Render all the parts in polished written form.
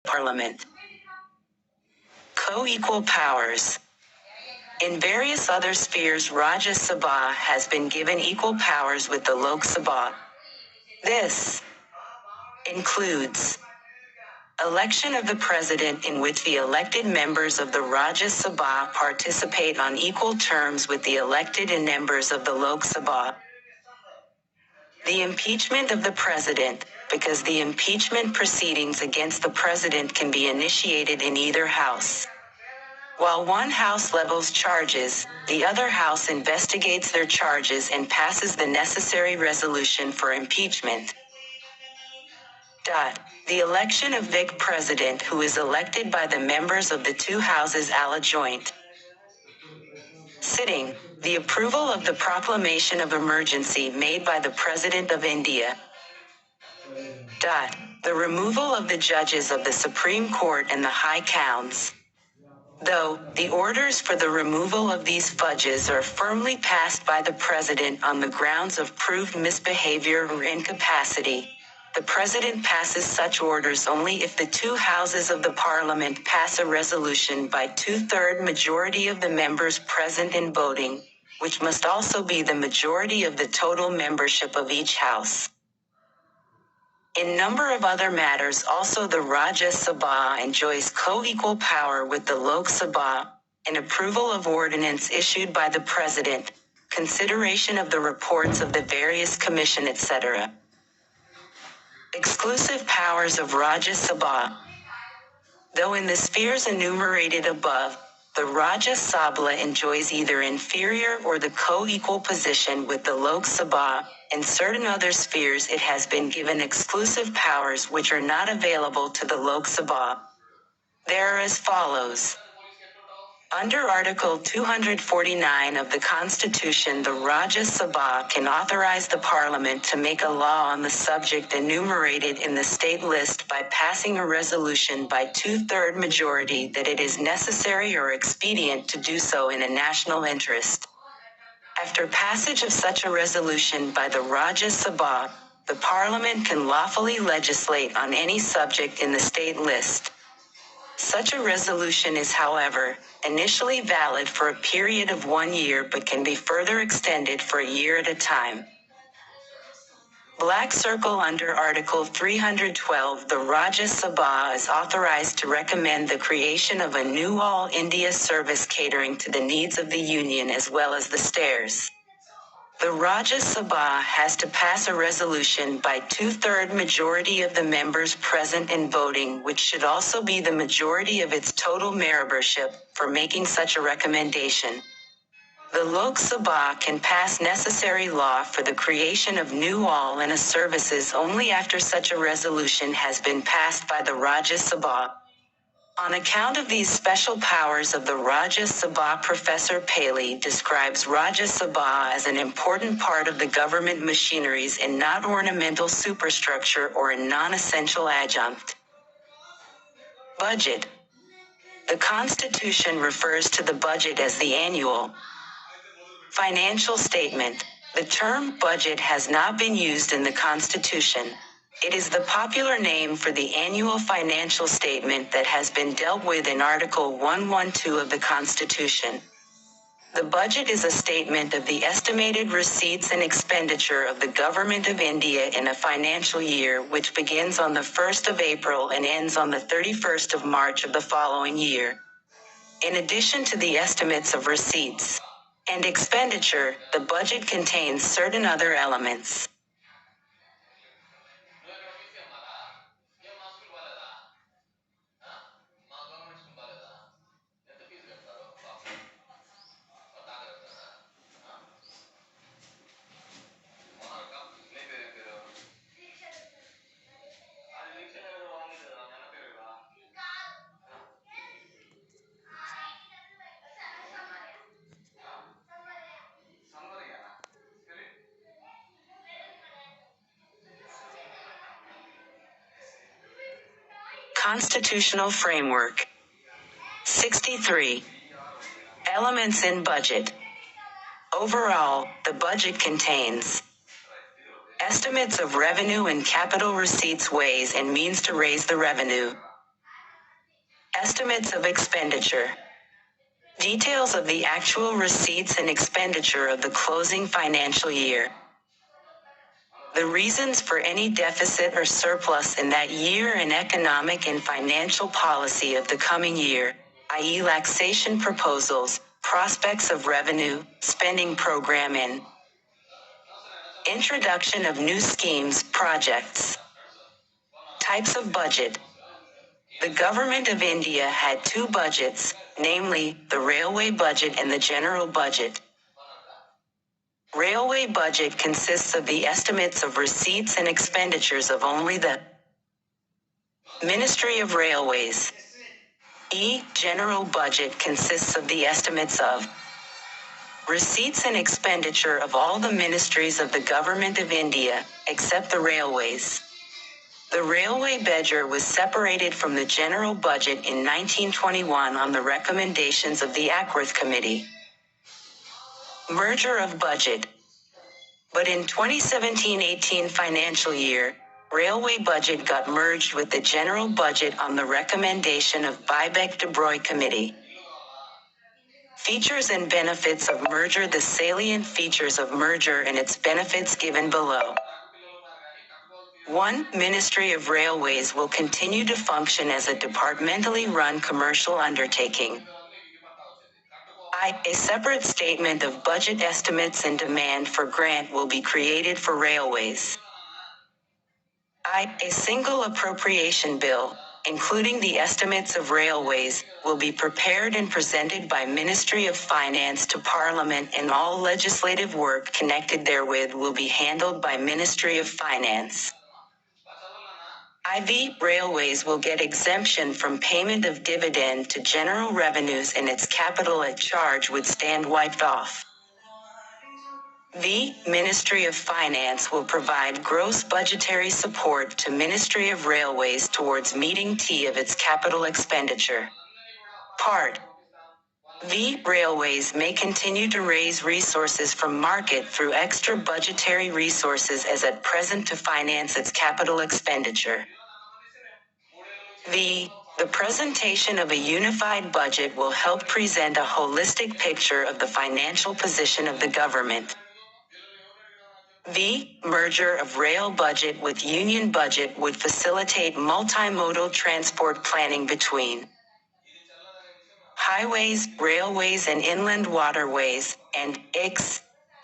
Parliament. Co-equal powers. In various other spheres, Rajya Sabha has been given equal powers with the Lok Sabha. This includes election of the president, in which the elected members of the Rajya Sabha participate on equal terms with the elected members of the Lok Sabha. The impeachment of the president, because the impeachment proceedings against the president can be initiated in either house. While one house levels charges, the other house investigates their charges and passes the necessary resolution for impeachment. The election of Vice President, who is elected by the members of the two houses à la joint sitting. The approval of the proclamation of emergency made by the President of India. The removal of the judges of the Supreme Court and the High Courts. Though the orders for the removal of these judges are firmly passed by the President on the grounds of proved misbehavior or incapacity, the President passes such orders only if the two houses of the Parliament pass a resolution by 2/3 majority of the members present and voting, which must also be the majority of the total membership of each house. In number of other matters also, the Rajya Sabha enjoys co-equal power with the Lok Sabha, an approval of ordinance issued by the President, consideration of the reports of the various commission, etc. Exclusive powers of Rajya Sabha. Though in the spheres enumerated above, the Rajya Sabha enjoys either inferior or the co-equal position with the Lok Sabha. In certain other spheres it has been given exclusive powers which are not available to the Lok Sabha. They are as follows. Under Article 249 of the Constitution, the Rajya Sabha can authorize the Parliament to make a law on the subject enumerated in the state list by passing a resolution by 2/3 majority that it is necessary or expedient to do so in a national interest. After passage of such a resolution by the Rajya Sabha, the Parliament can lawfully legislate on any subject in the state list. Such a resolution is, however, initially valid for a period of 1 year but can be further extended for a year at a time. Black circle under Article 312, the Rajya Sabha is authorized to recommend the creation of a new All India service catering to the needs of the Union as well as the states. The Rajya Sabha has to pass a resolution by 2/3 majority of the members present and voting, which should also be the majority of its total membership, for making such a recommendation. The Lok Sabha can pass necessary law for the creation of new all India services only after such a resolution has been passed by the Rajya Sabha. On account of these special powers of the Rajya Sabha, Professor Paley describes Rajya Sabha as an important part of the government machineries and not ornamental superstructure or a non-essential adjunct. Budget. The Constitution refers to the budget as the annual financial statement. The term budget has not been used in the Constitution. It is the popular name for the annual financial statement that has been dealt with in Article 112 of the Constitution. The budget is a statement of the estimated receipts and expenditure of the Government of India in a financial year which begins on the 1st of April and ends on the 31st of March of the following year. In addition to the estimates of receipts and expenditure, the budget contains certain other elements. Constitutional framework. 63. Elements in budget. Overall, the budget contains estimates of revenue and capital receipts, ways and means to raise the revenue, Estimates of expenditure. Details of the actual receipts and expenditure of the closing financial year. The reasons for any deficit or surplus in that year and economic and financial policy of the coming year, i.e. laxation proposals, prospects of revenue, spending program and introduction of new schemes, projects. Types of budget. The Government of India had two budgets, namely, the railway budget and the general budget. Railway budget consists of the estimates of receipts and expenditures of only the Ministry of Railways. General budget consists of the estimates of receipts and expenditure of all the ministries of the Government of India, except the railways. The railway budget was separated from the general budget in 1921 on the recommendations of the Ackworth Committee. Merger of budget. But in 2017-18 financial year, railway budget got merged with the general budget on the recommendation of Bibek-de Broy Committee. Features and benefits of merger. The salient features of merger and its benefits given below. 1. Ministry of Railways will continue to function as a departmentally run commercial undertaking. A separate statement of budget estimates and demand for grant will be created for railways. A single appropriation bill, including the estimates of railways, will be prepared and presented by Ministry of Finance to Parliament, and all legislative work connected therewith will be handled by Ministry of Finance. Railways will get exemption from payment of dividend to general revenues, and its capital at charge would stand wiped off. Ministry of Finance will provide gross budgetary support to Ministry of Railways towards meeting of its capital expenditure. Part Railways may continue to raise resources from market through extra budgetary resources as at present to finance its capital expenditure. The presentation of a unified budget will help present a holistic picture of the financial position of the government. Merger of rail budget with union budget would facilitate multimodal transport planning between highways, railways and inland waterways, and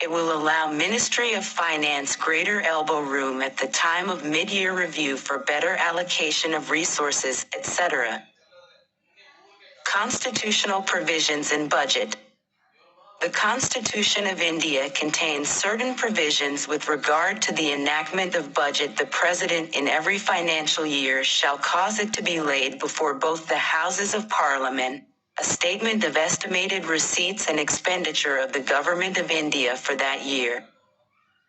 it will allow Ministry of Finance greater elbow room at the time of mid-year review for better allocation of resources, etc. Constitutional provisions in budget. The Constitution of India contains certain provisions with regard to the enactment of budget. The President in every financial year shall cause it to be laid before both the Houses of Parliament, a statement of estimated receipts and expenditure of the Government of India for that year.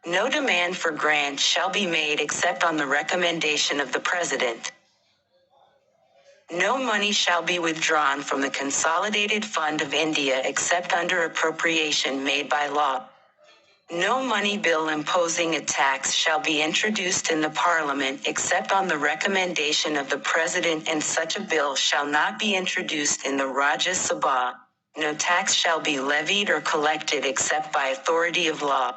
No demand for grant shall be made except on the recommendation of the President. No money shall be withdrawn from the Consolidated Fund of India except under appropriation made by law. No money bill imposing a tax shall be introduced in the Parliament except on the recommendation of the President, and such a bill shall not be introduced in the Rajya Sabha. No tax shall be levied or collected except by authority of law.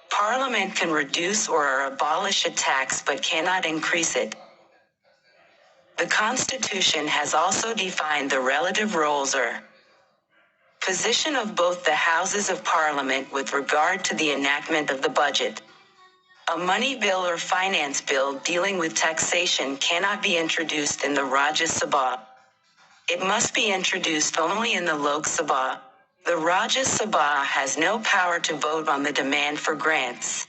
Parliament can reduce or abolish a tax but cannot increase it. The Constitution has also defined the relative roles or position of both the Houses of Parliament with regard to the enactment of the budget. A money bill or finance bill dealing with taxation cannot be introduced in the Rajya Sabha. It must be introduced only in the Lok Sabha. The Rajya Sabha has no power to vote on the demand for grants.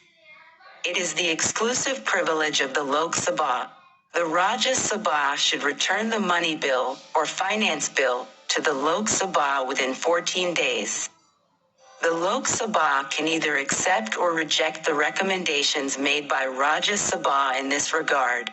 It is the exclusive privilege of the Lok Sabha. The Rajya Sabha should return the money bill, or finance bill, to the Lok Sabha within 14 days. The Lok Sabha can either accept or reject the recommendations made by Rajya Sabha in this regard.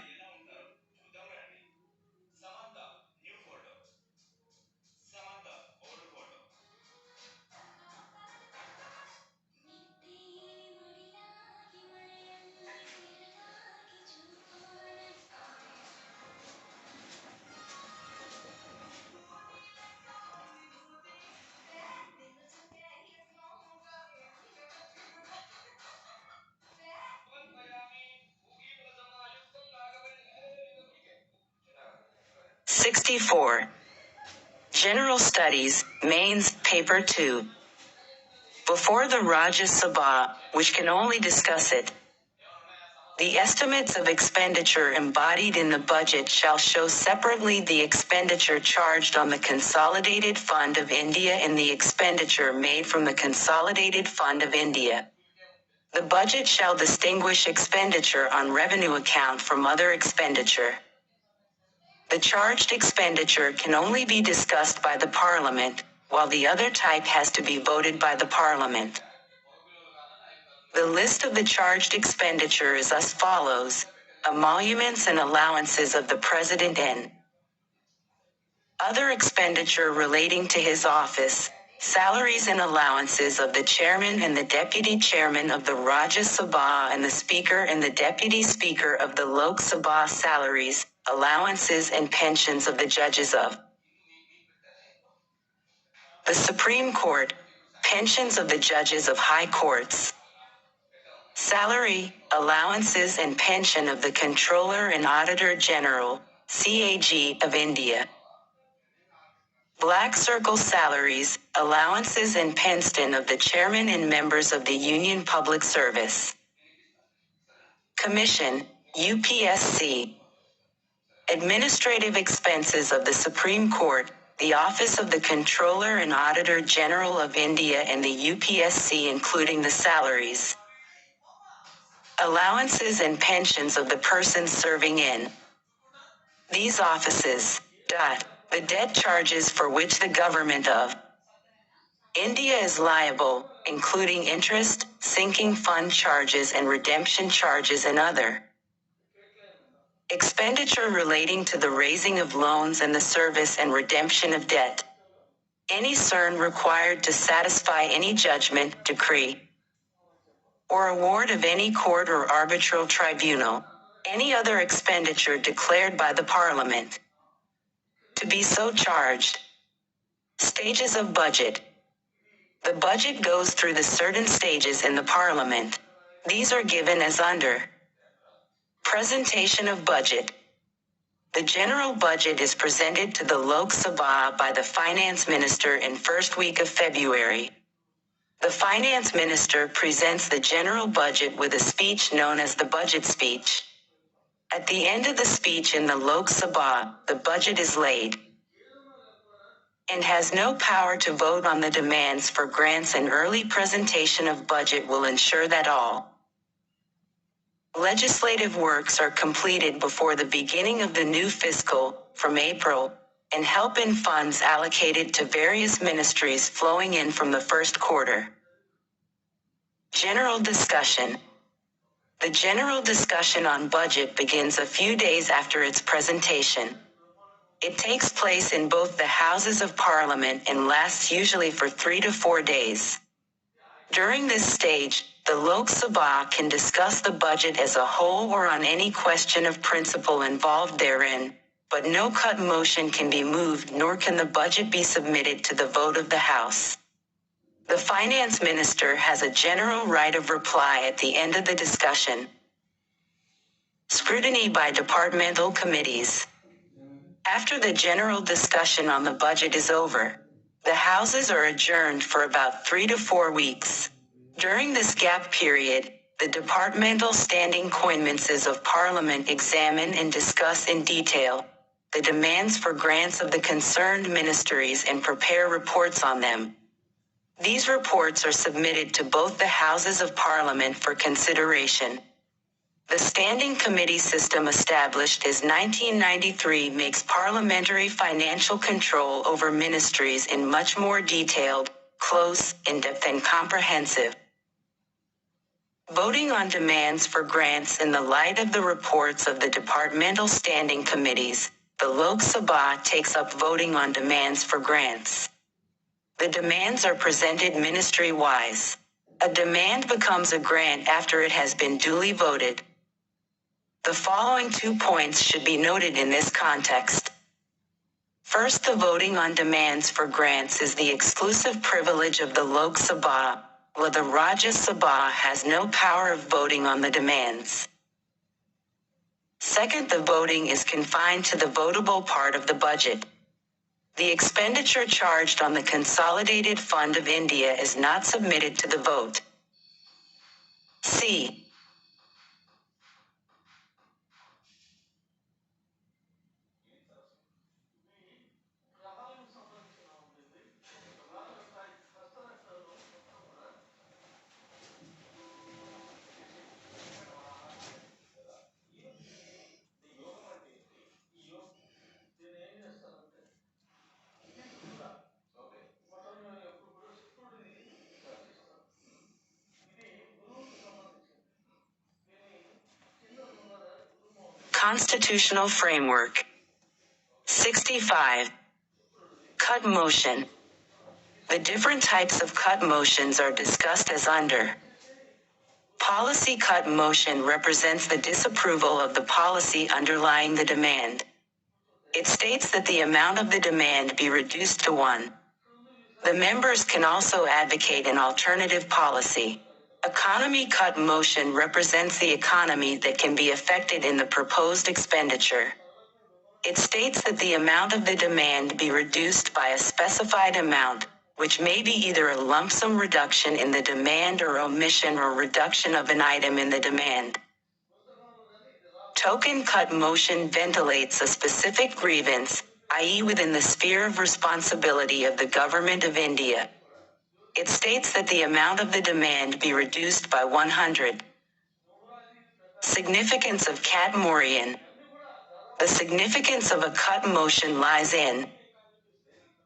64. General Studies, Mains, Paper 2. Before the Rajya Sabha, which can only discuss it. The estimates of expenditure embodied in the budget shall show separately the expenditure charged on the Consolidated Fund of India and the expenditure made from the Consolidated Fund of India. The budget shall distinguish expenditure on revenue account from other expenditure. The charged expenditure can only be discussed by the Parliament, while the other type has to be voted by the Parliament. The list of the charged expenditure is as follows: emoluments and allowances of the President and other expenditure relating to his office, salaries and allowances of the Chairman and the Deputy Chairman of the Rajya Sabha and the Speaker and the Deputy Speaker of the Lok Sabha, salaries, allowances and pensions of the judges of the Supreme Court, pensions of the judges of high courts, salary, allowances and pension of the Controller and Auditor General, CAG, of India. Black circle salaries, allowances and pension of the Chairman and members of the Union Public Service Commission, UPSC. Administrative expenses of the Supreme Court, the Office of the Controller and Auditor General of India and the UPSC, including the salaries, allowances and pensions of the persons serving in these offices. The debt charges for which the government of India is liable, including interest, sinking fund charges and redemption charges and other expenditure relating to the raising of loans and the service and redemption of debt. Any CERN required to satisfy any judgment, decree, or award of any court or arbitral tribunal, any other expenditure declared by the Parliament to be so charged. Stages of budget. The budget goes through the certain stages in the Parliament. These are given as under. Presentation of budget. The general budget is presented to the Lok Sabha by the Finance Minister in first week of February. The Finance Minister presents the general budget with a speech known as the budget speech. At the end of the speech in the Lok Sabha, the budget is laid and has no power to vote on the demands for grants. An early presentation of budget will ensure that all legislative works are completed before the beginning of the new fiscal, from April, and help in funds allocated to various ministries flowing in from the first quarter. General discussion. The general discussion on budget begins a few days after its presentation. It takes place in both the Houses of Parliament and lasts usually for 3 to 4 days. During this stage, the Lok Sabha can discuss the budget as a whole or on any question of principle involved therein, but no cut motion can be moved nor can the budget be submitted to the vote of the House. The Finance Minister has a general right of reply at the end of the discussion. Scrutiny by departmental committees. After the general discussion on the budget is over, the Houses are adjourned for about 3 to 4 weeks. During this gap period, the departmental standing committees of Parliament examine and discuss in detail the demands for grants of the concerned ministries and prepare reports on them. These reports are submitted to both the Houses of Parliament for consideration. The standing committee system established as 1993 makes parliamentary financial control over ministries in much more detailed, close, in-depth and comprehensive. Voting on demands for grants. In the light of the reports of the departmental standing committees, the Lok Sabha takes up voting on demands for grants. The demands are presented ministry-wise. A demand becomes a grant after it has been duly voted. The following 2 points should be noted in this context. First, the voting on demands for grants is the exclusive privilege of the Lok Sabha, while the Rajya Sabha has no power of voting on the demands. Second, the voting is confined to the votable part of the budget. The expenditure charged on the Consolidated Fund of India is not submitted to the vote. C. Constitutional Framework. 65. Cut motion. The different types of cut motions are discussed as under. Policy cut motion represents the disapproval of the policy underlying the demand. It states that the amount of the demand be reduced to 1. The members can also advocate an alternative policy. Economy cut motion represents the economy that can be affected in the proposed expenditure. It states that the amount of the demand be reduced by a specified amount, which may be either a lump sum reduction in the demand or omission or reduction of an item in the demand. Token cut motion ventilates a specific grievance, i.e. within the sphere of responsibility of the Government of India. It states that the amount of the demand be reduced by 100. Significance of cat morion. The significance of a cut motion lies in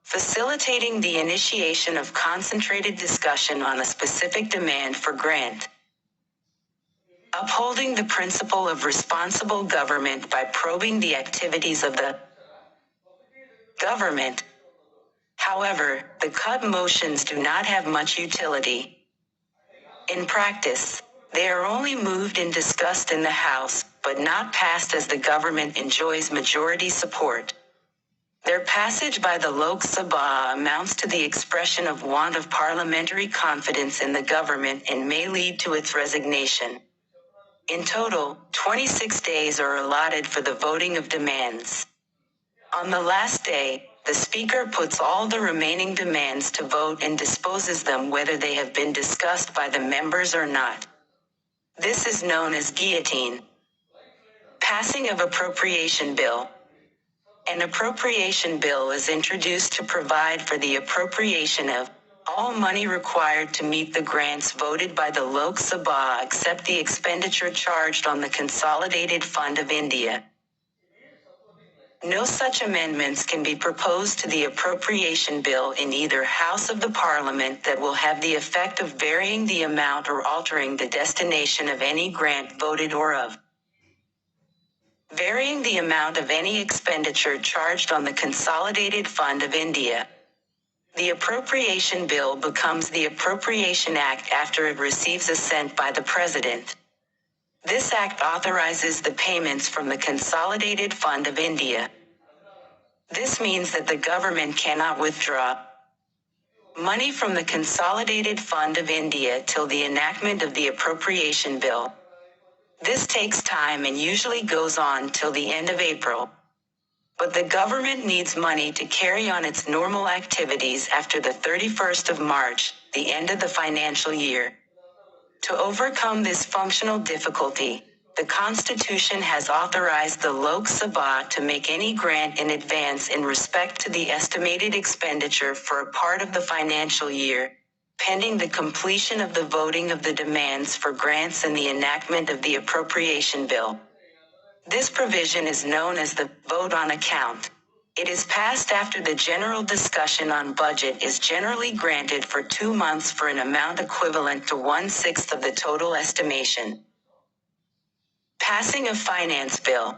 facilitating the initiation of concentrated discussion on a specific demand for grant, upholding the principle of responsible government by probing the activities of the government. However, the cut motions do not have much utility. In practice, they are only moved and discussed in the House, but not passed as the government enjoys majority support. Their passage by the Lok Sabha amounts to the expression of want of parliamentary confidence in the government and may lead to its resignation. In total, 26 days are allotted for the voting of demands. On the last day, the Speaker puts all the remaining demands to vote and disposes them whether they have been discussed by the members or not. This is known as guillotine. Passing of appropriation bill. An appropriation bill is introduced to provide for the appropriation of all money required to meet the grants voted by the Lok Sabha except the expenditure charged on the Consolidated Fund of India. No such amendments can be proposed to the appropriation bill in either house of the Parliament that will have the effect of varying the amount or altering the destination of any grant voted or of varying the amount of any expenditure charged on the Consolidated Fund of India. The appropriation bill becomes the Appropriation Act after it receives assent by the President. This act authorizes the payments from the Consolidated Fund of India. This means that the government cannot withdraw money from the Consolidated Fund of India till the enactment of the appropriation bill. This takes time and usually goes on till the end of April. But the government needs money to carry on its normal activities after the 31st of March, the end of the financial year. To overcome this functional difficulty, the Constitution has authorized the Lok Sabha to make any grant in advance in respect to the estimated expenditure for a part of the financial year, pending the completion of the voting of the demands for grants and the enactment of the appropriation bill. This provision is known as the vote on account. It is passed after the general discussion on budget is generally granted for 2 months for an amount equivalent to 1/6 of the total estimation. Passing of Finance Bill.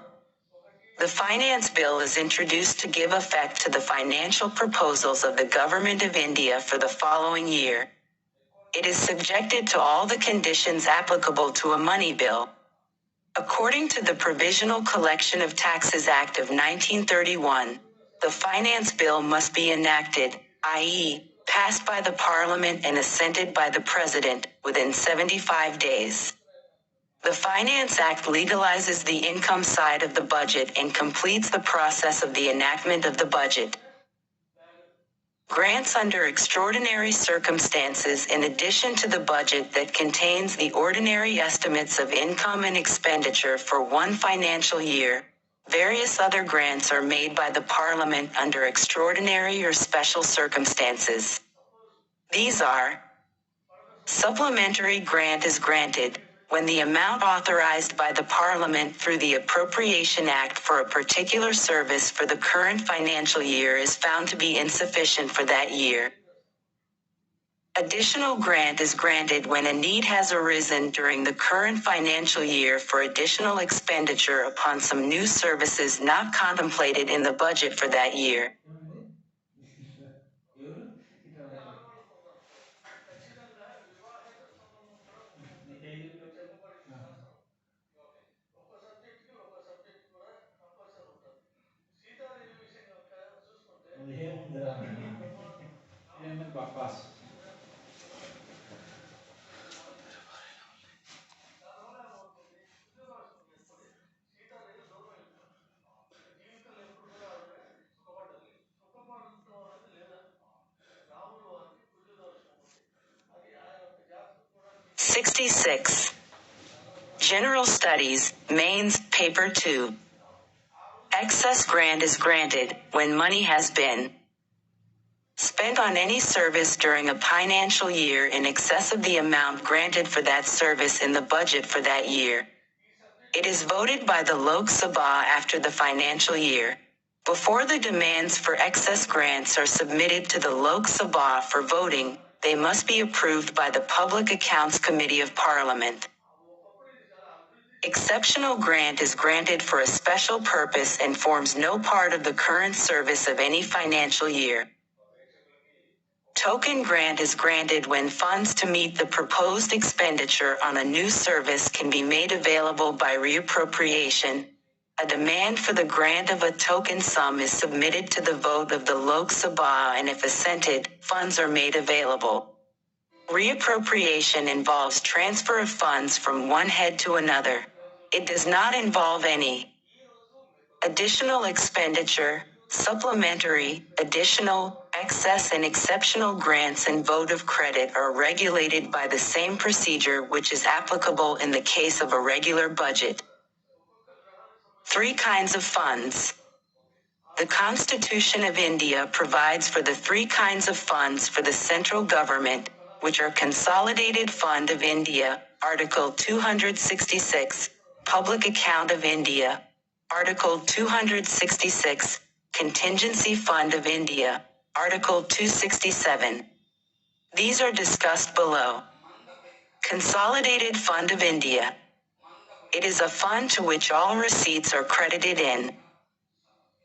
The Finance Bill is introduced to give effect to the financial proposals of the Government of India for the following year. It is subjected to all the conditions applicable to a money bill. According to the Provisional Collection of Taxes Act of 1931, the Finance Bill must be enacted, i.e., passed by the Parliament and assented by the President, within 75 days. The Finance Act legalizes the income side of the budget and completes the process of the enactment of the budget. Grants under extraordinary circumstances in addition to the budget that contains the ordinary estimates of income and expenditure for one financial year. Various other grants are made by the Parliament under extraordinary or special circumstances. These are: supplementary grant is granted when the amount authorized by the Parliament through the Appropriation Act for a particular service for the current financial year is found to be insufficient for that year. Additional grant is granted when a need has arisen during the current financial year for additional expenditure upon some new services not contemplated in the budget for that year. బక్వాస్ '66. General Studies, Mains, Paper 2. Excess grant is granted when money has been spent on any service during a financial year in excess of the amount granted for that service in the budget for that year. It is voted by the Lok Sabha after the financial year. Before the demands for excess grants are submitted to the Lok Sabha for voting, they must be approved by the Public Accounts Committee of Parliament. Exceptional grant is granted for a special purpose and forms no part of the current service of any financial year. Token grant is granted when funds to meet the proposed expenditure on a new service can be made available by reappropriation. A demand for the grant of a token sum is submitted to the vote of the Lok Sabha, and if assented, funds are made available. Reappropriation involves transfer of funds from one head to another. It does not involve any additional expenditure. Supplementary, additional, excess and exceptional grants and vote of credit are regulated by the same procedure which is applicable in the case of a regular budget. 3 kinds of funds. The Constitution of India provides for the 3 kinds of funds for the central government, which are Consolidated Fund of India, Article 266, Public Account of India, Article 266, Contingency Fund of India, Article 267. These are discussed below. Consolidated Fund of India. It is a fund to which all receipts are credited in.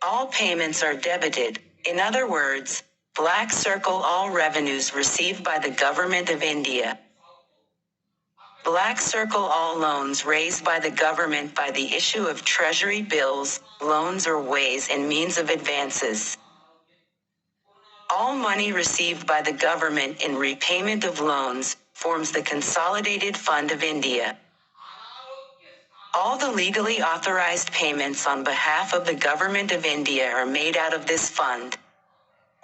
All payments are debited. In other words, black circle all revenues received by the Government of India. Black circle all loans raised by the government by the issue of treasury bills, loans or ways and means of advances. All money received by the government in repayment of loans forms the Consolidated Fund of India. All the legally authorized payments on behalf of the Government of India are made out of this fund.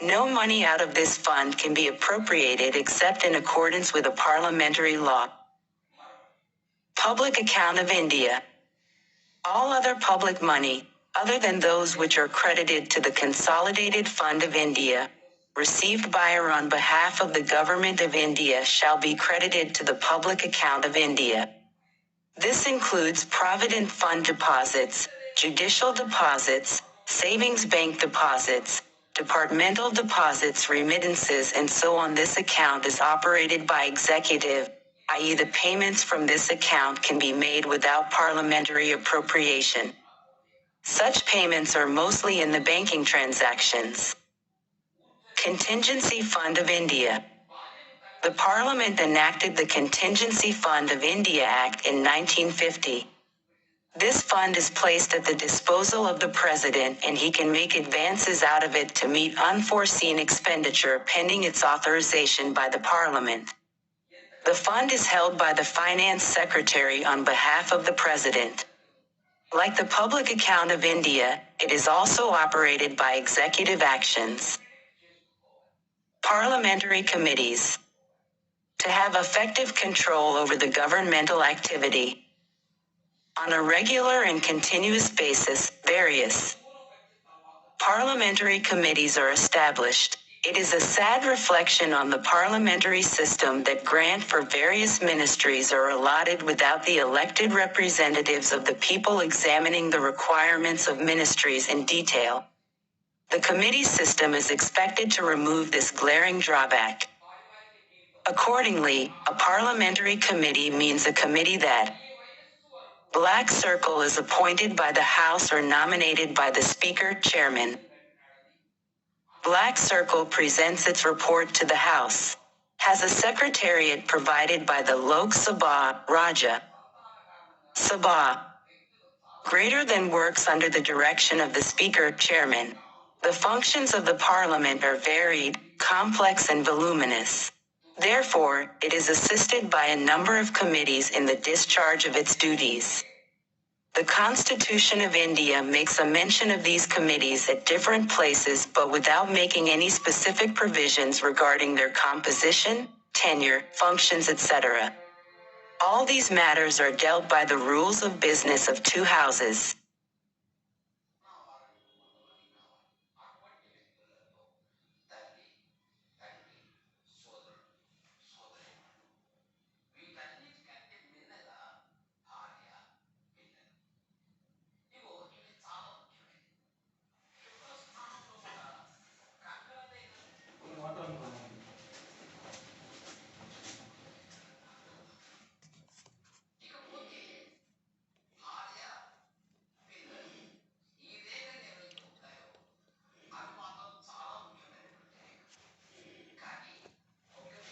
No money out of this fund can be appropriated except in accordance with a parliamentary law. Public Account of India. All other public money, other than those which are credited to the Consolidated Fund of India, received by or on behalf of the Government of India shall be credited to the Public Account of India. This includes Provident Fund deposits, judicial deposits, savings bank deposits, departmental deposits, remittances and so on. This account is operated by executive, i.e. the payments from this account can be made without parliamentary appropriation. Such payments are mostly in the banking transactions. Contingency Fund of India. The Parliament enacted the Contingency Fund of India Act in 1950. This fund is placed at the disposal of the President and he can make advances out of it to meet unforeseen expenditure pending its authorization by the Parliament. The fund is held by the Finance Secretary on behalf of the President. Like the Public Account of India, it is also operated by executive actions. Parliamentary committees. To have effective control over the governmental activity. On a regular and continuous basis, various parliamentary committees are established. It is a sad reflection on the parliamentary system that grant for various ministries are allotted without the elected representatives of the people examining the requirements of ministries in detail. The committee system is expected to remove this glaring drawback. Accordingly, a parliamentary committee means a committee that black circle is appointed by the House or nominated by the Speaker, Chairman. Black Circle presents its report to the House. Has a secretariat provided by the Lok Sabha, Rajya Sabha. Greater than works under the direction of the Speaker, Chairman. The functions of the Parliament are varied, complex and voluminous. Therefore, it is assisted by a number of committees in the discharge of its duties. The Constitution of India makes a mention of these committees at different places but without making any specific provisions regarding their composition, tenure, functions, etc. All these matters are dealt by the rules of business of two houses.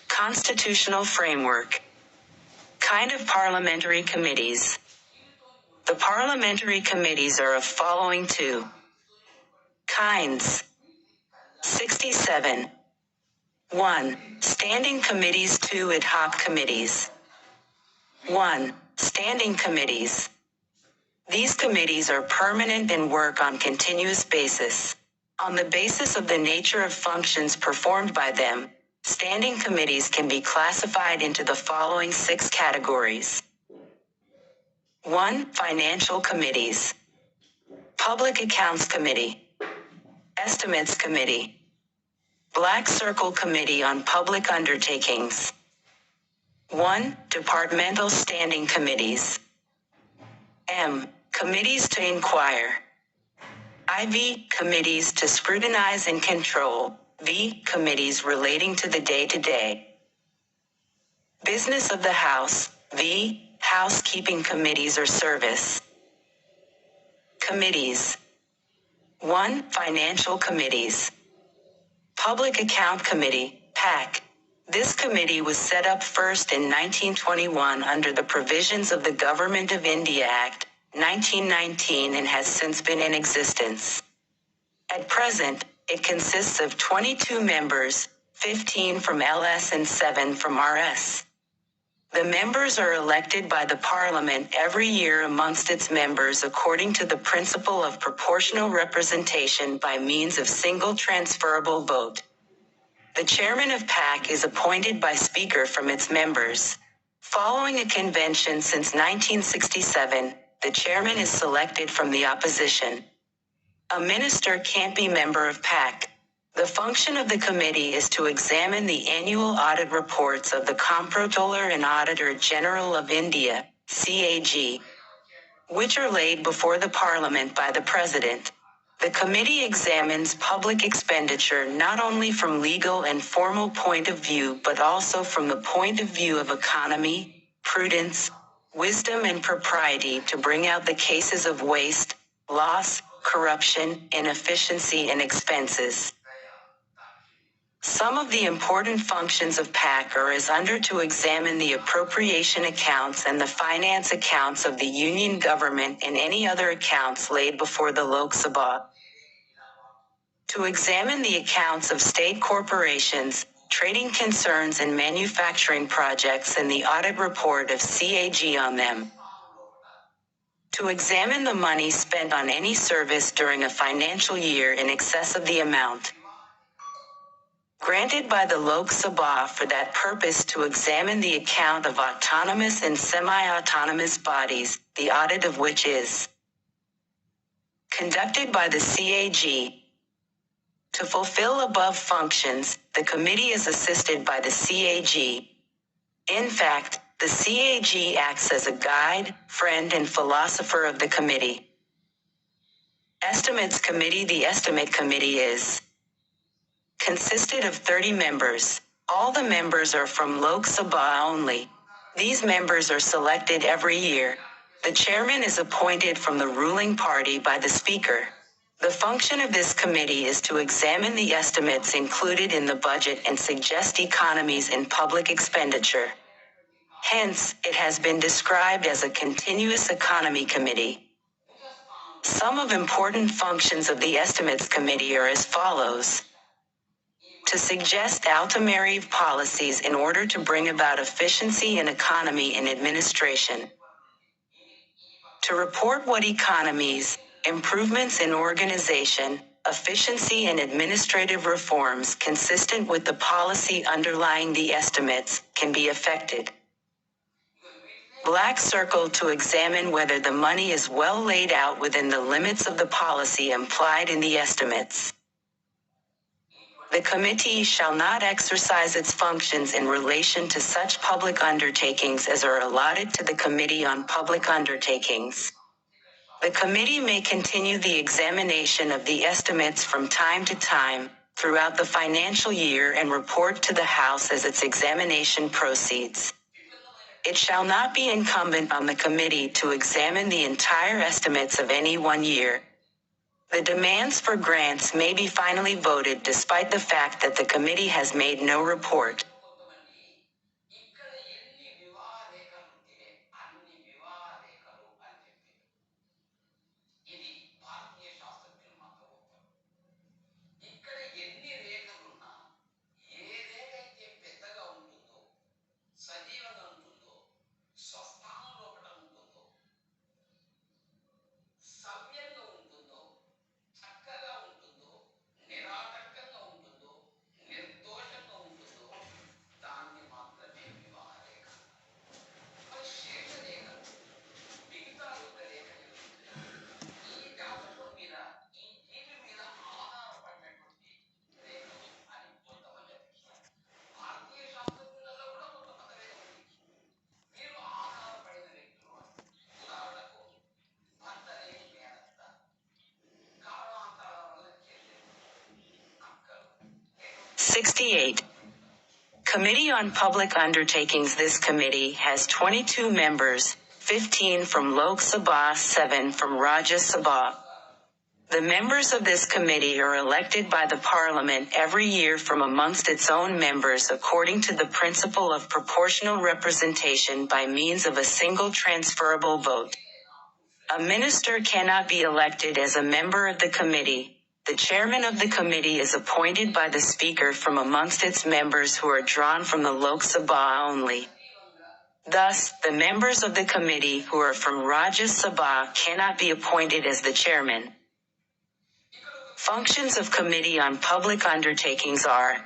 Constitutional framework. Kind of parliamentary committees. The parliamentary committees are of following two kinds. 67. 1. Standing committees. 2. Ad hoc committees. 1. Standing committees. These committees are permanent and work on continuous basis. On the basis of the nature of functions performed by them, standing committees can be classified into the following 6 categories. 1. Financial committees. Public Accounts Committee. Estimates Committee. Black Circle Committee on Public Undertakings. 1. Departmental Standing Committees. M. Committees to inquire. IV. Committees to scrutinize and control. V. Committees relating to the day-to-day business of the House. V. Housekeeping committees or service committees. 1. Financial committees. Public Account Committee, PAC. This committee was set up first in 1921 under the provisions of the Government of India Act, 1919 and has since been in existence. At present, it consists of 22 members, 15 from LS and 7 from RS. The members are elected by the Parliament every year amongst its members according to the principle of proportional representation by means of single transferable vote. The chairman of PAC is appointed by Speaker from its members. Following a convention since 1967, the chairman is selected from the opposition. A minister can't be member of PAC. The function of the committee is to examine the annual audit reports of the Comptroller and Auditor General of India, CAG, which are laid before the Parliament by the President. The committee examines public expenditure not only from legal and formal point of view but also from the point of view of economy, prudence, wisdom and propriety to bring out the cases of waste, loss, corruption, inefficiency and expenses. Some of the important functions of PAC are as under to examine the appropriation accounts and the finance accounts of the Union government and any other accounts laid before the Lok Sabha. To examine the accounts of state corporations, trading concerns and manufacturing projects and the audit report of CAG on them. To examine the money spent on any service during a financial year in excess of the amount granted by the Lok Sabha for that purpose, to examine the account of autonomous and semi-autonomous bodies, the audit of which is conducted by the CAG. To fulfill above functions, the committee is assisted by the CAG. In fact, the CAG acts as a guide, friend and philosopher of the committee. Estimates Committee. The Estimate Committee is consisted of 30 members. All the members are from Lok Sabha only. These members are selected every year. The chairman is appointed from the ruling party by the Speaker. The function of this committee is to examine the estimates included in the budget and suggest economies in public expenditure. Hence, it has been described as a continuous economy committee. Some of important functions of the Estimates Committee are as follows: to suggest ultimary policies in order to bring about efficiency and economy in administration, to report what economies, improvements in organization, efficiency and administrative reforms consistent with the policy underlying the estimates can be effected. Black circle, to examine whether the money is well laid out within the limits of the policy implied in the estimates. The committee shall not exercise its functions in relation to such public undertakings as are allotted to the Committee on Public Undertakings. The committee may continue the examination of the estimates from time to time, throughout the financial year, and report to the House as its examination proceeds. It shall not be incumbent on the committee to examine the entire estimates of any one year. The demands for grants may be finally voted despite the fact that the committee has made no report. (68) Committee on Public Undertakings. This committee has 22 members, 15 from Lok Sabha, 7 from Rajya Sabha. The members of this committee are elected by the Parliament every year from amongst its own members according to the principle of proportional representation by means of a single transferable vote. A minister cannot be elected as a member of the committee. The chairman of the committee is appointed by the Speaker from amongst its members who are drawn from the Lok Sabha only. Thus, the members of the committee who are from Rajya Sabha cannot be appointed as the chairman. Functions of Committee on Public Undertakings are: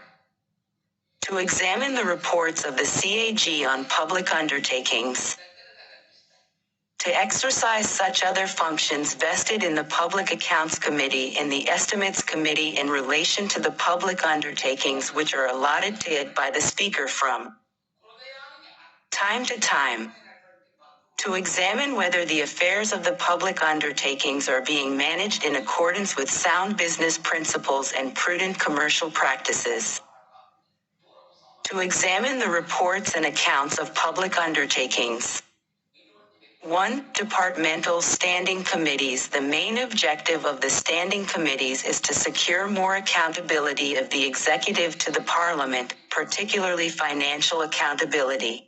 to examine the reports of the CAG on public undertakings, to exercise such other functions vested in the Public Accounts Committee and the Estimates Committee in relation to the public undertakings which are allotted to it by the Speaker from time to time, to examine whether the affairs of the public undertakings are being managed in accordance with sound business principles and prudent commercial practices, to examine the reports and accounts of public undertakings. 1. Departmental Standing Committees. The main objective of the standing committees is to secure more accountability of the executive to the Parliament, particularly financial accountability.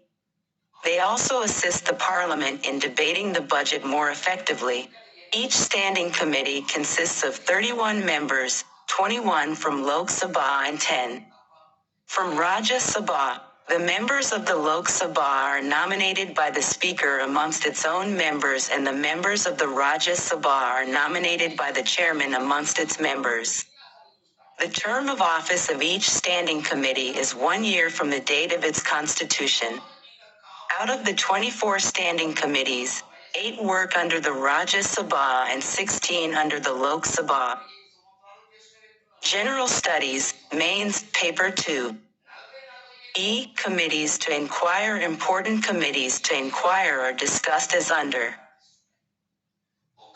They also assist the Parliament in debating the budget more effectively. Each standing committee consists of 31 members, 21 from Lok Sabha and 10 From Rajya Sabha, the members of the Lok Sabha are nominated by the Speaker amongst its own members, and the members of the Rajya Sabha are nominated by the Chairman amongst its members. The term of office of each standing committee is 1 year from the date of its constitution. Out of the 24 standing committees, 8 work under the Rajya Sabha and 16 under the Lok Sabha. General Studies, Mains, Paper 2. E. Committees to inquire. Important committees to inquire are discussed as under.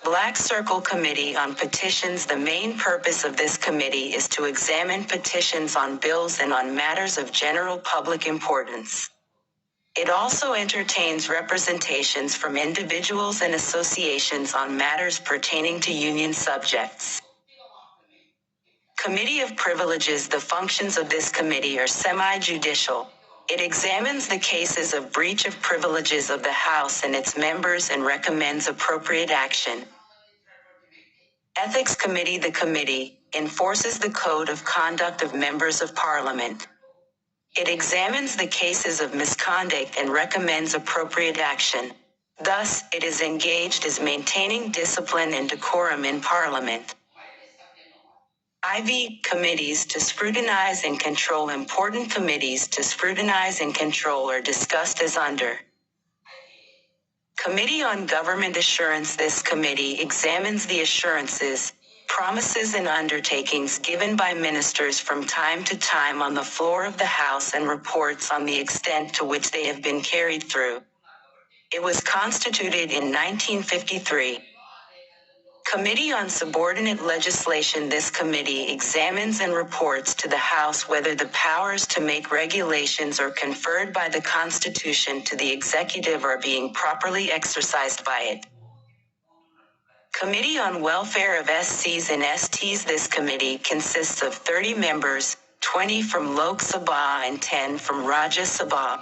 Black Circle Committee on Petitions. The main purpose of this committee is to examine petitions on bills and on matters of general public importance. It also entertains representations from individuals and associations on matters pertaining to union subjects. Committee of Privileges. The functions of this committee are semi-judicial. It examines the cases of breach of privileges of the House and its members and recommends appropriate action. Ethics Committee. The committee enforces the code of conduct of members of Parliament. It examines the cases of misconduct and recommends appropriate action. Thus, it is engaged as maintaining discipline and decorum in Parliament. IV Committees to scrutinize and control. Important committees to scrutinize and control are discussed as under. Committee on Government Assurance. This committee examines the assurances, promises and undertakings given by ministers from time to time on the floor of the House and reports on the extent to which they have been carried through. It was constituted in 1953. Committee on Subordinate Legislation. This committee examines and reports to the House whether the powers to make regulations or conferred by the Constitution to the executive are being properly exercised by it. Committee on Welfare of SCs and STs. This committee consists of 30 members, 20 from Lok Sabha and 10 from Rajya Sabha.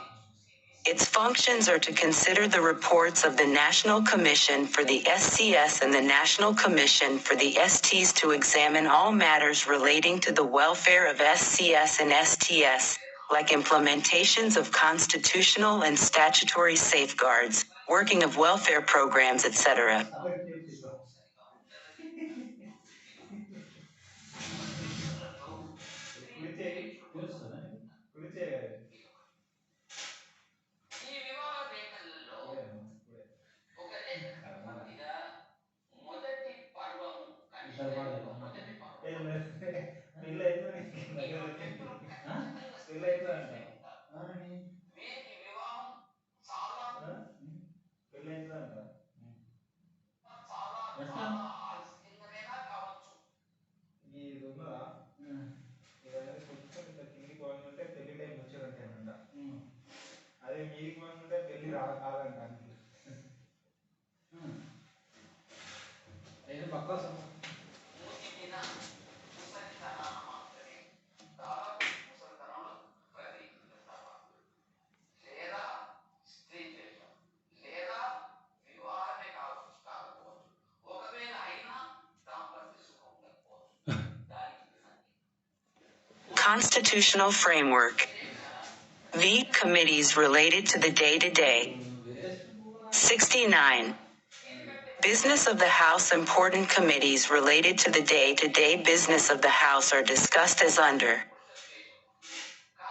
Its functions are to consider the reports of the National Commission for the SCS and the National Commission for the STs, to examine all matters relating to the welfare of SCS and STS, like implementations of constitutional and statutory safeguards, working of welfare programs, etc. ఇది ఉన్నదా ఇది అనేది కూర్చుని ఇట్లా కిందికి వంగుంటే పెళ్లి time ముచ్చటంటేనంట. అదే మీదికి వంగుంటే పెళ్లి కాదంట. అయితే పక్కా Constitutional Framework. V. Committees related to the day-to-day. 69. Business of the House. Important committees related to the day-to-day business of the House are discussed as under.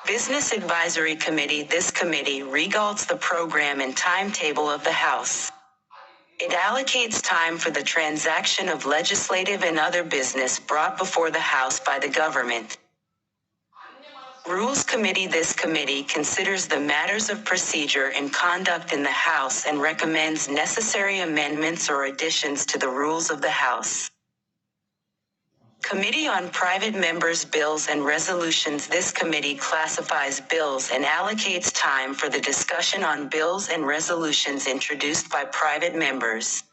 Business Advisory Committee. This committee regards the program and timetable of the House. It allocates time for the transaction of legislative and other business brought before the House by the government. Rules Committee. This committee considers the matters of procedure and conduct in the House and recommends necessary amendments or additions to the rules of the House. Committee on Private Members' Bills and Resolutions. This committee classifies bills and allocates time for the discussion on bills and resolutions introduced by private members.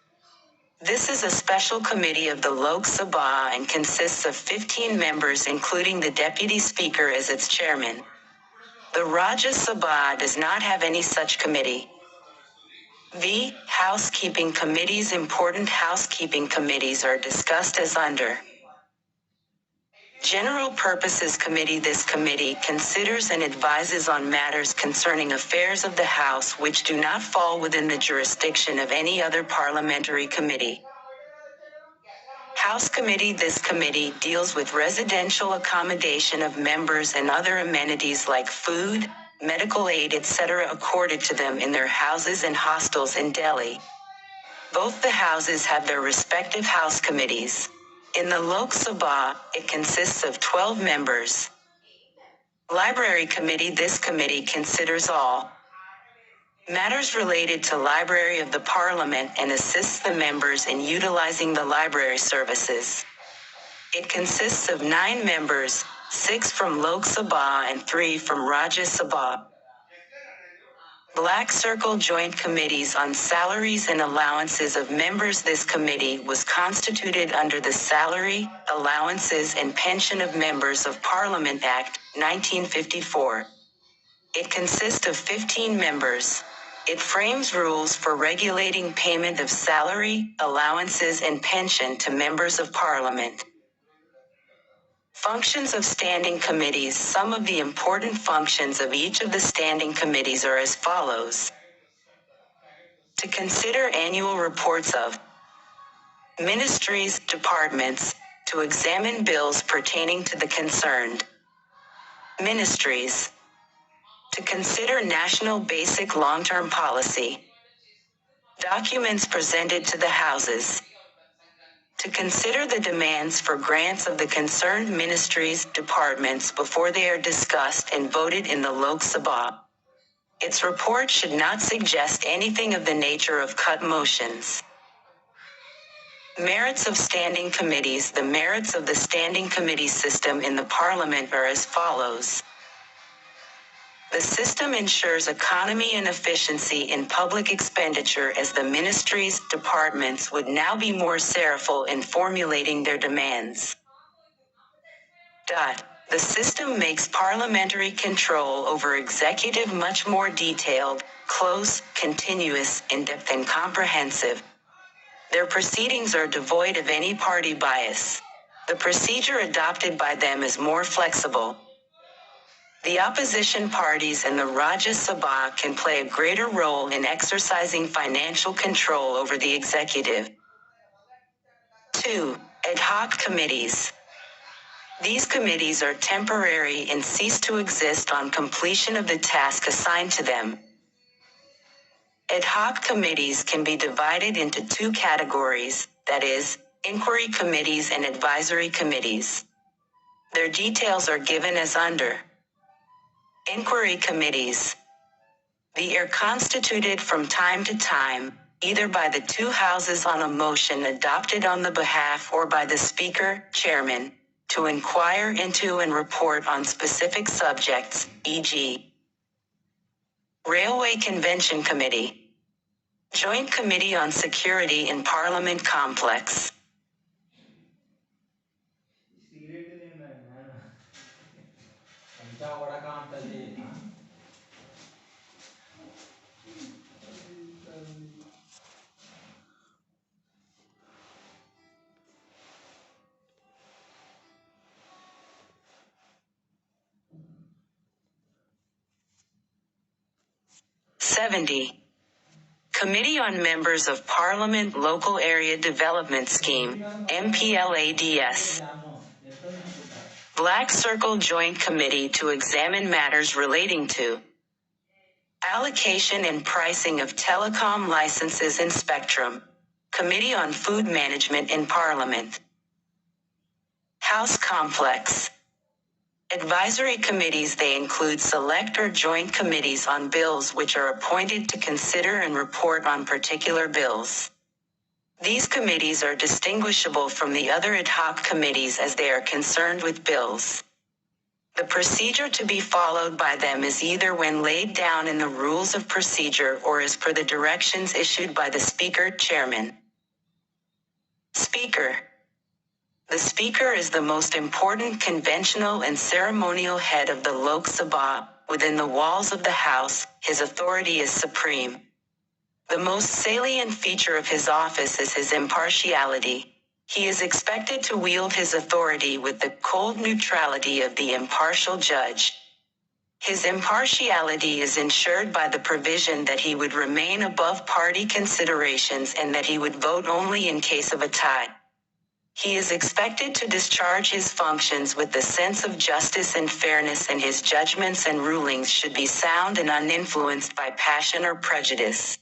This is a special committee of the Lok Sabha and consists of 15 members, including the Deputy Speaker as its chairman. The Rajya Sabha does not have any such committee. V. Housekeeping Committees. Important housekeeping committees are discussed as under. General Purposes Committee. This committee considers and advises on matters concerning affairs of the House which do not fall within the jurisdiction of any other parliamentary committee. House Committee. This committee deals with residential accommodation of members and other amenities like food, medical aid, etc. accorded to them in their houses and hostels in Delhi. Both the houses have their respective House committees. In the Lok Sabha, it consists of 12 members. Library Committee. This committee considers all matters related to Library of the Parliament and assists the members in utilizing the library services. It consists of 9 members, 6 from Lok Sabha and 3 from Rajya Sabha. Black Circle Joint Committees on Salaries and Allowances of Members. This committee was constituted under the Salary, Allowances and Pension of Members of Parliament Act, 1954. It consists of 15 members. It frames rules for regulating payment of salary, allowances and pension to members of Parliament. Functions of standing committees. Some of the important functions of each of the standing committees are as follows. To consider annual reports of ministries, departments, to examine bills pertaining to the concerned ministries, to consider national basic long-term policy, documents presented to the houses, to consider the demands for grants of the concerned ministries, departments before they are discussed and voted in the Lok Sabha. Its report should not suggest anything of the nature of cut motions. Merits of standing committees. The merits of the standing committee system in the Parliament are as follows. The system ensures economy and efficiency in public expenditure, as the ministries, departments would now be more careful in formulating their demands. The system makes parliamentary control over executive much more detailed, close, continuous, in-depth and comprehensive. Their proceedings are devoid of any party bias. The procedure adopted by them is more flexible. The opposition parties and the Rajya Sabha can play a greater role in exercising financial control over the executive. 2. Ad hoc committees. These committees are temporary and cease to exist on completion of the task assigned to them. Ad hoc committees can be divided into 2 categories, that is, inquiry committees and advisory committees. Their details are given as under. Inquiry committees. They are constituted from time to time, either by the 2 houses on a motion adopted on the behalf or by the Speaker, Chairman, to inquire into and report on specific subjects, e.g. Railway Convention Committee. Joint Committee on Security in Parliament Complex. (70) Committee on Members of Parliament Local Area Development Scheme, MPLADS. Black Circle Joint Committee to examine matters relating to allocation and pricing of telecom licenses and spectrum. Committee on Food Management in Parliament. House Complex. Advisory committees. They include select or joint committees on bills which are appointed to consider and report on particular bills. These committees are distinguishable from the other ad hoc committees as they are concerned with bills. The procedure to be followed by them is either when laid down in the rules of procedure or as per the directions issued by the Speaker, Chairman. Speaker. The Speaker is the most important conventional and ceremonial head of the Lok Sabha. Within the walls of the House, his authority is supreme. The most salient feature of his office is his impartiality. He is expected to wield his authority with the cold neutrality of the impartial judge. His impartiality is ensured by the provision that he would remain above party considerations and that he would vote only in case of a tie. He is expected to discharge his functions with the sense of justice and fairness, and his judgments and rulings should be sound and uninfluenced by passion or prejudice.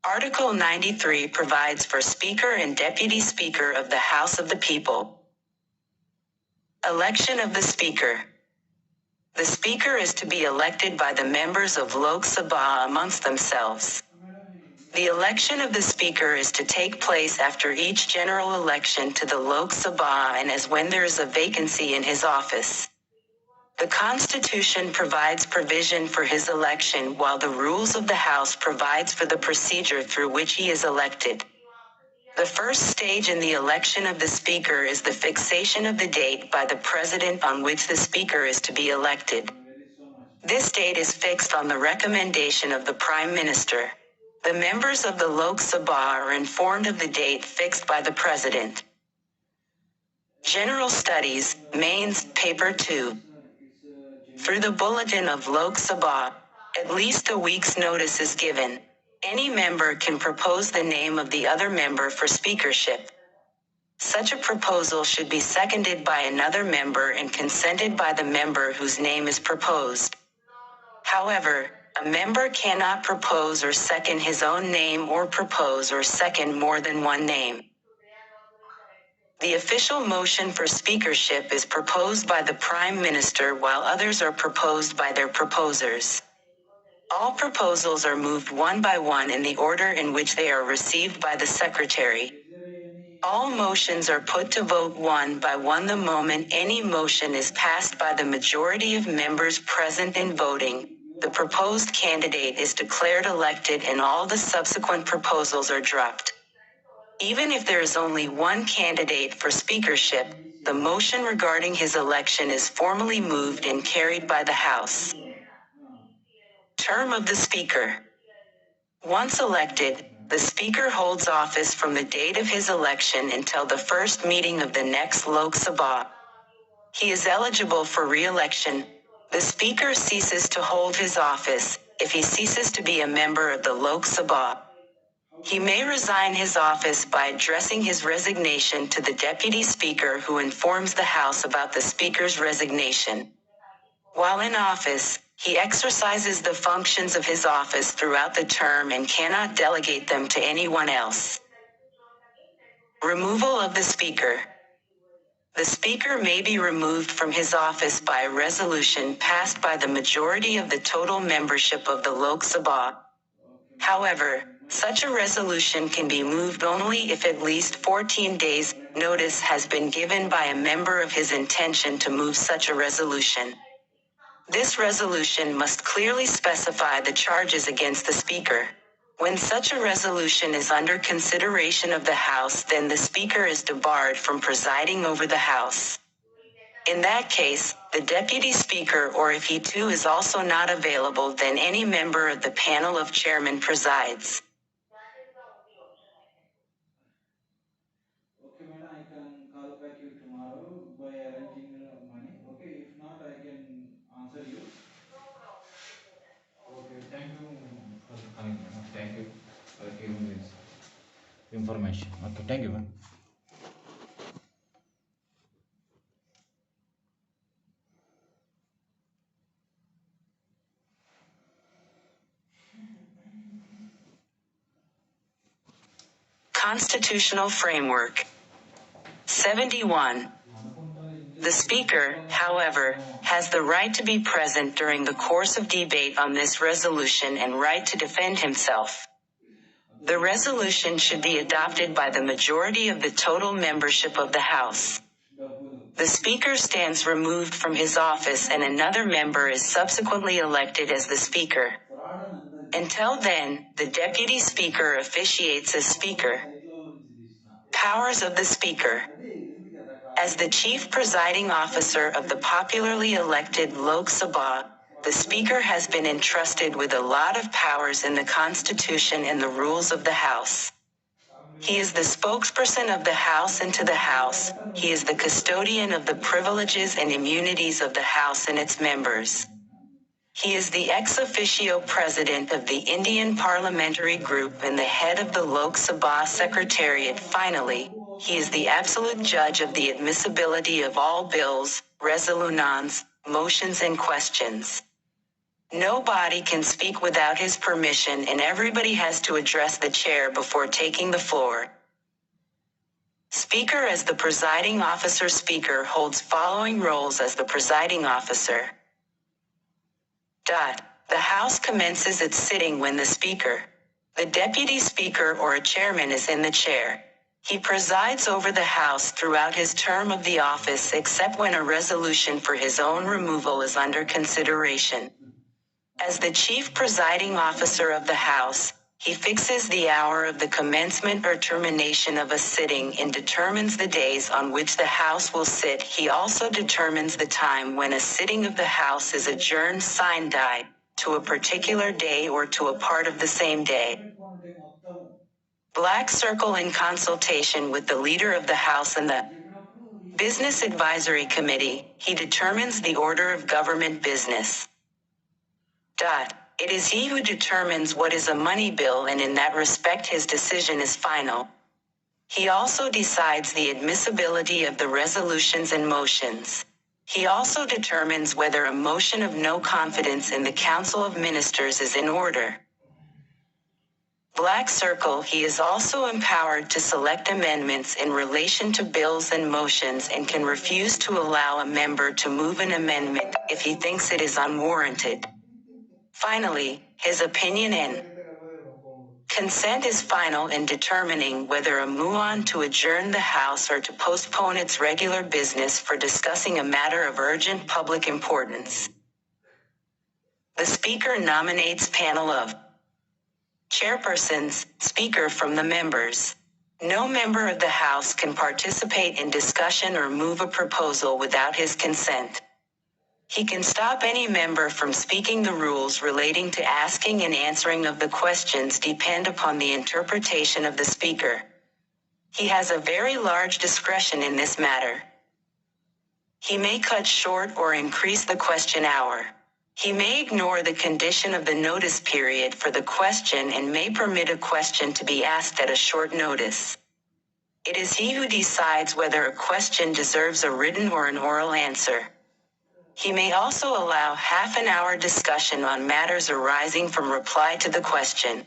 Article 93 provides for Speaker and Deputy Speaker of the House of the People. Election of the Speaker. The Speaker is to be elected by the members of Lok Sabha amongst themselves. The election of the Speaker is to take place after each general election to the Lok Sabha and as when there is a vacancy in his office. The Constitution provides provision for his election, while the rules of the House provides for the procedure through which he is elected. The first stage in the election of the Speaker is the fixation of the date by the President on which the Speaker is to be elected. This date is fixed on the recommendation of the Prime Minister. The members of the Lok Sabha are informed of the date fixed by the President. General Studies, Mains, Paper 2. Through the Bulletin of Lok Sabha, at least a week's notice is given. Any member can propose the name of the other member for speakership. Such a proposal should be seconded by another member and consented by the member whose name is proposed. However, a member cannot propose or second his own name or propose or second more than one name. The official motion for speakership is proposed by the Prime Minister, while others are proposed by their proposers. All proposals are moved one by one in the order in which they are received by the Secretary. All motions are put to vote one by one the moment any motion is passed by the majority of members present and voting. The proposed candidate is declared elected and all the subsequent proposals are dropped. Even if there is only one candidate for speakership, the motion regarding his election is formally moved and carried by the House. Term of the Speaker. Once elected, the Speaker holds office from the date of his election until the first meeting of the next Lok Sabha. He is eligible for re-election. The Speaker ceases to hold his office if he ceases to be a member of the Lok Sabha. He may resign his office by addressing his resignation to the Deputy Speaker, who informs the House about the Speaker's resignation. While in office, he exercises the functions of his office throughout the term and cannot delegate them to anyone else. Removal of the Speaker. The Speaker may be removed from his office by a resolution passed by the majority of the total membership of the Lok Sabha. However, such a resolution can be moved only if at least 14 days' notice has been given by a member of his intention to move such a resolution. This resolution must clearly specify the charges against the Speaker. When such a resolution is under consideration of the House, then the Speaker is debarred from presiding over the House. In that case, the Deputy Speaker, or if he too is also not available, then any member of the panel of chairmen presides. Okay, madam, I can call back you tomorrow by arranging money. Okay, if not, I can answer you. Okay, thank you for calling, madam. Thank you for giving this information. Okay, thank you, madam. Constitutional Framework. 71. The Speaker, however, has the right to be present during the course of debate on this resolution and right to defend himself. The resolution should be adopted by the majority of the total membership of the House. The Speaker stands removed from his office and another member is subsequently elected as the Speaker. Until then, the Deputy Speaker officiates as Speaker. Powers of the Speaker. As the Chief Presiding Officer of the popularly elected Lok Sabha, the Speaker has been entrusted with a lot of powers in the Constitution and the rules of the House. He is the spokesperson of the House and to the House. He is the custodian of the privileges and immunities of the House and its members. He is the ex officio president of the Indian Parliamentary Group and the head of the Lok Sabha Secretariat. Finally, he is the absolute judge of the admissibility of all bills, resolutions, motions and questions. Nobody can speak without his permission and everybody has to address the chair before taking the floor. Speaker as the presiding officer. Speaker holds following roles as the presiding officer. The House commences its sitting when the Speaker, the Deputy Speaker or a chairman is in the chair. He presides over the House throughout his term of the office except when a resolution for his own removal is under consideration. As the chief presiding officer of the House, he fixes the hour of the commencement or termination of a sitting and determines the days on which the House will sit. He also determines the time when a sitting of the House is adjourned sine die, to a particular day or to a part of the same day. Black circle in consultation with the leader of the House and the Business Advisory Committee, he determines the order of government business. It is he who determines what is a money bill and in that respect his decision is final. He also decides the admissibility of the resolutions and motions. He also determines whether a motion of no confidence in the Council of Ministers is in order. Black circle. He is also empowered to select amendments in relation to bills and motions and can refuse to allow a member to move an amendment if he thinks it is unwarranted. Finally, his opinion and consent is final in determining whether a move on to adjourn the House or to postpone its regular business for discussing a matter of urgent public importance. The Speaker nominates panel of chairpersons, Speaker from the members. No member of the House can participate in discussion or move a proposal without his consent. He can stop any member from speaking. The rules relating to asking and answering of the questions depend upon the interpretation of the Speaker. He has a very large discretion in this matter. He may cut short or increase the question hour. He may ignore the condition of the notice period for the question and may permit a question to be asked at a short notice. It is he who decides whether a question deserves a written or an oral answer. He may also allow half an hour discussion on matters arising from reply to the question.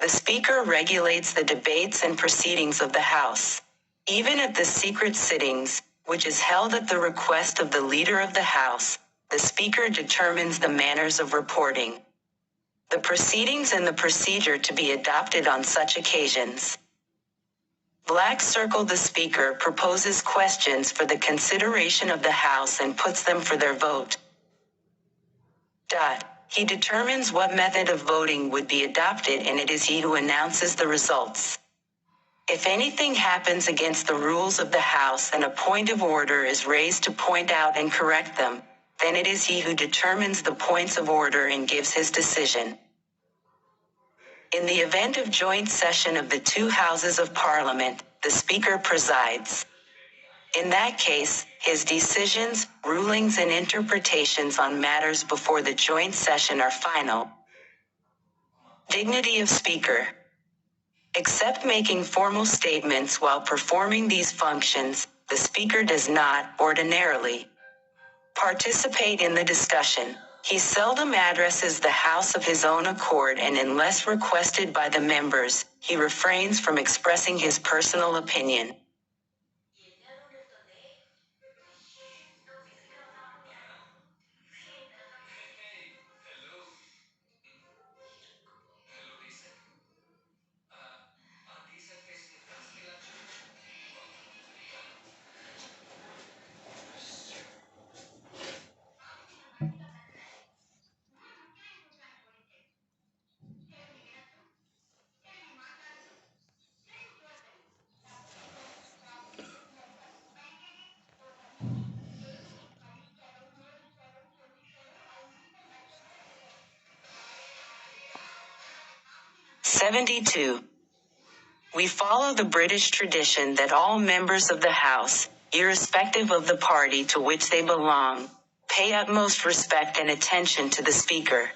The Speaker regulates the debates and proceedings of the House. Even at the secret sittings, which is held at the request of the Leader of the House, the Speaker determines the manners of reporting the proceedings and the procedure to be adopted on such occasions. Black circle. The Speaker proposes questions for the consideration of the House and puts them for their vote. He determines what method of voting would be adopted and it is he who announces the results. If anything happens against the rules of the House and a point of order is raised to point out and correct them, then it is he who determines the points of order and gives his decision. In the event of joint session of the two houses of Parliament, the Speaker presides. In that case, his decisions, rulings and interpretations on matters before the joint session are final. Dignity of Speaker. Except making formal statements while performing these functions, the Speaker does not, ordinarily, participate in the discussion. He seldom addresses the House of his own accord and unless requested by the members, he refrains from expressing his personal opinion. 72. We follow the British tradition that all members of the House, irrespective of the party to which they belong, pay utmost respect and attention to the Speaker.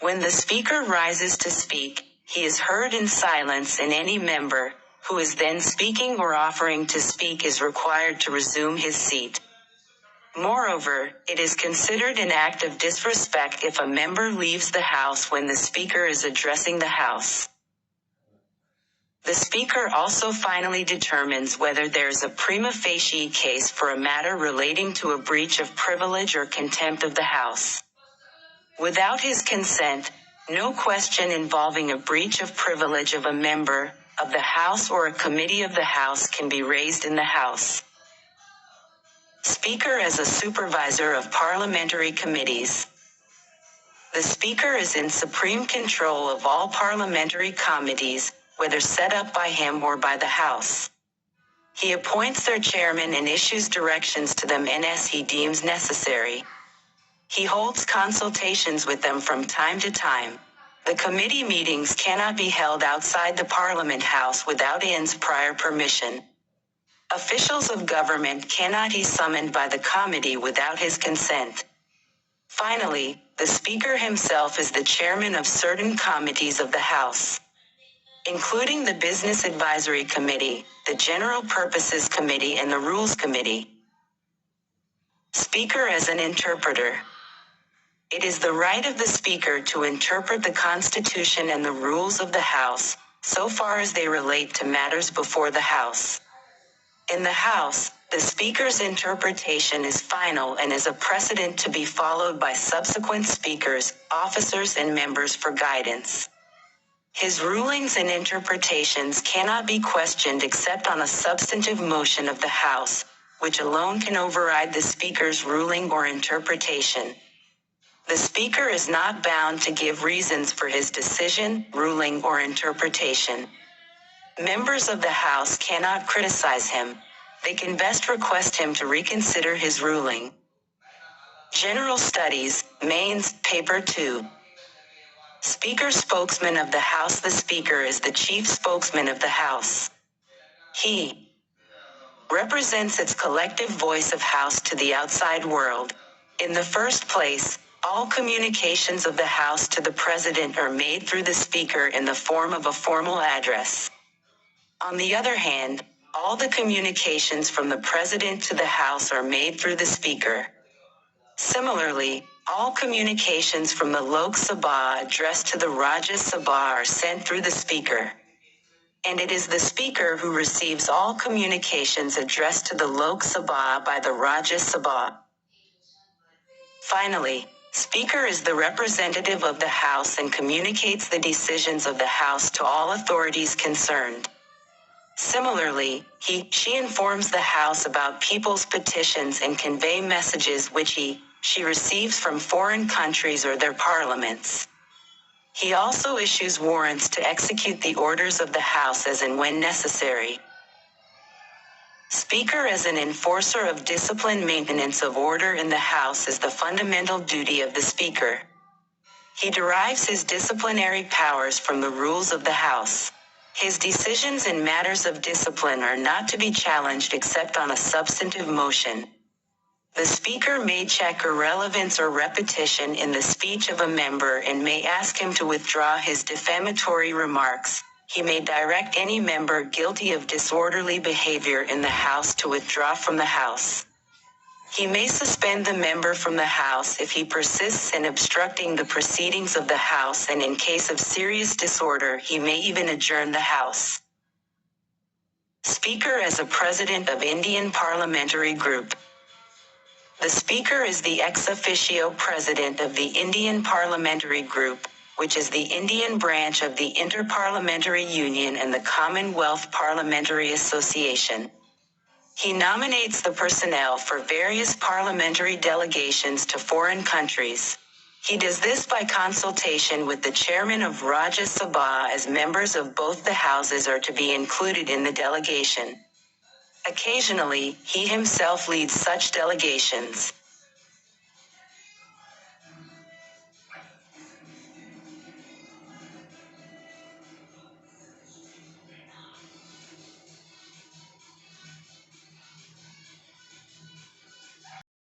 When the Speaker rises to speak, he is heard in silence, and any member who is then speaking or offering to speak is required to resume his seat. Moreover, it is considered an act of disrespect if a member leaves the House when the Speaker is addressing the House. The Speaker also finally determines whether there is a prima facie case for a matter relating to a breach of privilege or contempt of the House. Without his consent, no question involving a breach of privilege of a member of the House or a committee of the House can be raised in the House. Speaker as a supervisor of parliamentary committees. The Speaker is in supreme control of all parliamentary committees, whether set up by him or by the House. He appoints their chairman and issues directions to them as he deems necessary. He holds consultations with them from time to time. The committee meetings cannot be held outside the Parliament House without IN's prior permission. Officials of government cannot be summoned by the committee without his consent. Finally, the Speaker himself is the chairman of certain committees of the House, including the Business Advisory Committee, the General Purposes Committee, and the Rules Committee. Speaker as an interpreter. It is the right of the Speaker to interpret the Constitution and the rules of the House, so far as they relate to matters before the House. In the House, the Speaker's interpretation is final and is a precedent to be followed by subsequent Speakers, officers, and members for guidance. His rulings and interpretations cannot be questioned except on a substantive motion of the House, which alone can override the Speaker's ruling or interpretation. The Speaker is not bound to give reasons for his decision, ruling, or interpretation. Members of the House cannot criticize him. They can best request him to reconsider his ruling. General Studies, Mains, Paper 2. Speaker Spokesman of the House. The Speaker is the chief spokesman of the House. He represents its collective voice of House to the outside world. In the first place, all communications of the House to the President are made through the Speaker in the form of a formal address. On the other hand, all the communications from the President to the House are made through the Speaker. Similarly, all communications from the Lok Sabha addressed to the Rajya Sabha are sent through the Speaker. And it is the Speaker who receives all communications addressed to the Lok Sabha by the Rajya Sabha. Finally, Speaker is the representative of the House and communicates the decisions of the House to all authorities concerned. Similarly, she informs the House about people's petitions and convey messages which she receives from foreign countries or their parliaments. He also issues warrants to execute the orders of the House as and when necessary. Speaker as an enforcer of discipline. Maintenance of order in the House is the fundamental duty of the Speaker. He derives his disciplinary powers from the rules of the House. His decisions in matters of discipline are not to be challenged except on a substantive motion. The Speaker may check irrelevance or repetition in the speech of a member and may ask him to withdraw his defamatory remarks. He may direct any member guilty of disorderly behavior in the House to withdraw from the House. He may suspend the member from the House if he persists in obstructing the proceedings of the House, and in case of serious disorder he may even adjourn the House. Speaker as a President of Indian Parliamentary Group. The Speaker is the ex officio President of the Indian Parliamentary Group, which is the Indian branch of the Inter-Parliamentary Union and the Commonwealth Parliamentary Association. He nominates the personnel for various parliamentary delegations to foreign countries. He does this by consultation with the chairman of Rajya Sabha, as members of both the houses are to be included in the delegation. Occasionally, he himself leads such delegations.